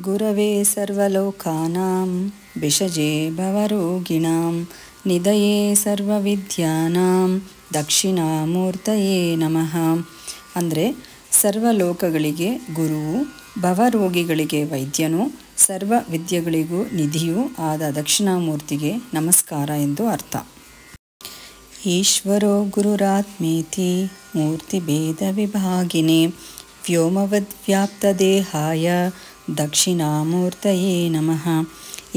ಗುರವೇ ಸರ್ವಲೋಕಾನಾಂ ಭಿಷಜೇ ಭವರೋಗಿಣಾಂ ನಿಧಯೇ ಸರ್ವವಿದ್ಯಾನಾಂ ದಕ್ಷಿಣಾಮೂರ್ತಯೇ ನಮಃ. ಅಂದರೆ ಸರ್ವಲೋಕಗಳಿಗೆ ಗುರುವು, ಭವರೋಗಿಗಳಿಗೆ ವೈದ್ಯನು, ಸರ್ವ ವಿದ್ಯೆಗಳಿಗೂ ನಿಧಿಯೂ ಆದ ದಕ್ಷಿಣಾಮೂರ್ತಿಗೆ ನಮಸ್ಕಾರ ಎಂದು ಅರ್ಥ. ಈಶ್ವರೋ ಗುರುರಾತ್ಮೇತಿ ಮೂರ್ತಿಭೇದ ವಿಭಾಗಿನೇ ವ್ಯೋಮವದ್ವ್ಯಾಪ್ತದೇಹಾಯ ದಕ್ಷಿಣಾಮೂರ್ತಯೇ ನಮಃ.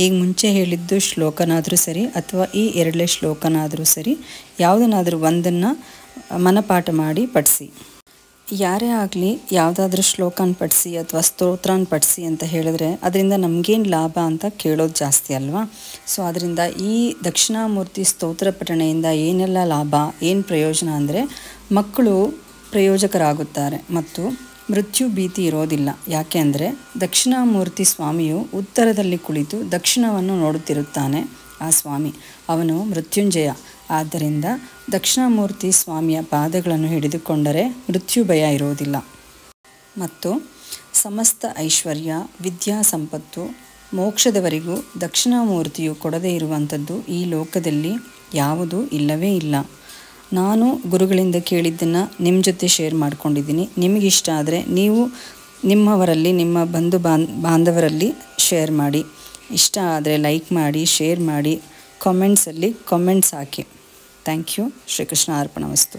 ಈಗ ಮುಂಚೆ ಹೇಳಿದ್ದು ಶ್ಲೋಕನಾದರೂ ಸರಿ ಅಥವಾ ಈ ಎರಡನೇ ಶ್ಲೋಕನಾದರೂ ಸರಿ, ಯಾವುದನ್ನಾದರೂ ಒಂದನ್ನು ಮನಪಾಠ ಮಾಡಿ ಪಠಿಸಿ. ಯಾರೇ ಆಗಲಿ ಯಾವುದಾದ್ರೂ ಶ್ಲೋಕನ ಪಠಿಸಿ ಅಥವಾ ಸ್ತೋತ್ರನ ಪಠಿಸಿ ಅಂತ ಹೇಳಿದ್ರೆ ಅದರಿಂದ ನಮಗೇನು ಲಾಭ ಅಂತ ಕೇಳೋದು ಜಾಸ್ತಿ ಅಲ್ವಾ. ಸೊ ಅದರಿಂದ ಈ ದಕ್ಷಿಣಾಮೂರ್ತಿ ಸ್ತೋತ್ರ ಪಠಣೆಯಿಂದ ಏನೆಲ್ಲ ಲಾಭ, ಏನು ಪ್ರಯೋಜನ ಅಂದರೆ, ಮಕ್ಕಳು ಪ್ರಯೋಜಕರಾಗುತ್ತಾರೆ ಮತ್ತು ಮೃತ್ಯು ಭೀತಿ ಇರೋದಿಲ್ಲ. ಯಾಕೆ ಅಂದರೆ ದಕ್ಷಿಣಾಮೂರ್ತಿ ಸ್ವಾಮಿಯು ಉತ್ತರದಲ್ಲಿ ಕುಳಿತು ದಕ್ಷಿಣವನ್ನು ನೋಡುತ್ತಿರುತ್ತಾನೆ. ಆ ಸ್ವಾಮಿ ಅವನು ಮೃತ್ಯುಂಜಯ. ಆದ್ದರಿಂದ ದಕ್ಷಿಣಾಮೂರ್ತಿ ಸ್ವಾಮಿಯ ಪಾದಗಳನ್ನು ಹಿಡಿದುಕೊಂಡರೆ ಮೃತ್ಯು ಭಯ ಇರೋದಿಲ್ಲ. ಮತ್ತು ಸಮಸ್ತ ಐಶ್ವರ್ಯ, ವಿದ್ಯಾ ಸಂಪತ್ತು, ಮೋಕ್ಷದವರೆಗೂ ದಕ್ಷಿಣಾಮೂರ್ತಿಯು ಕೊಡದೇ ಇರುವಂಥದ್ದು ಈ ಲೋಕದಲ್ಲಿ ಯಾವುದೂ ಇಲ್ಲವೇ ಇಲ್ಲ. ನಾನು ಗುರುಗಳಿಂದ ಕೇಳಿದ್ದನ್ನು ನಿಮ್ಮ ಜೊತೆ ಶೇರ್ ಮಾಡ್ಕೊಂಡಿದ್ದೀನಿ. ನಿಮಗಿಷ್ಟ ಆದರೆ ನೀವು ನಿಮ್ಮವರಲ್ಲಿ, ನಿಮ್ಮ ಬಾಂಧವರಲ್ಲಿ ಶೇರ್ ಮಾಡಿ. ಇಷ್ಟ ಆದರೆ ಲೈಕ್ ಮಾಡಿ, ಶೇರ್ ಮಾಡಿ, ಕಾಮೆಂಟ್ಸಲ್ಲಿ ಕಾಮೆಂಟ್ಸ್ ಹಾಕಿ. Thank you. ಶ್ರೀಕೃಷ್ಣ ಅರ್ಪಣಮಸ್ತು.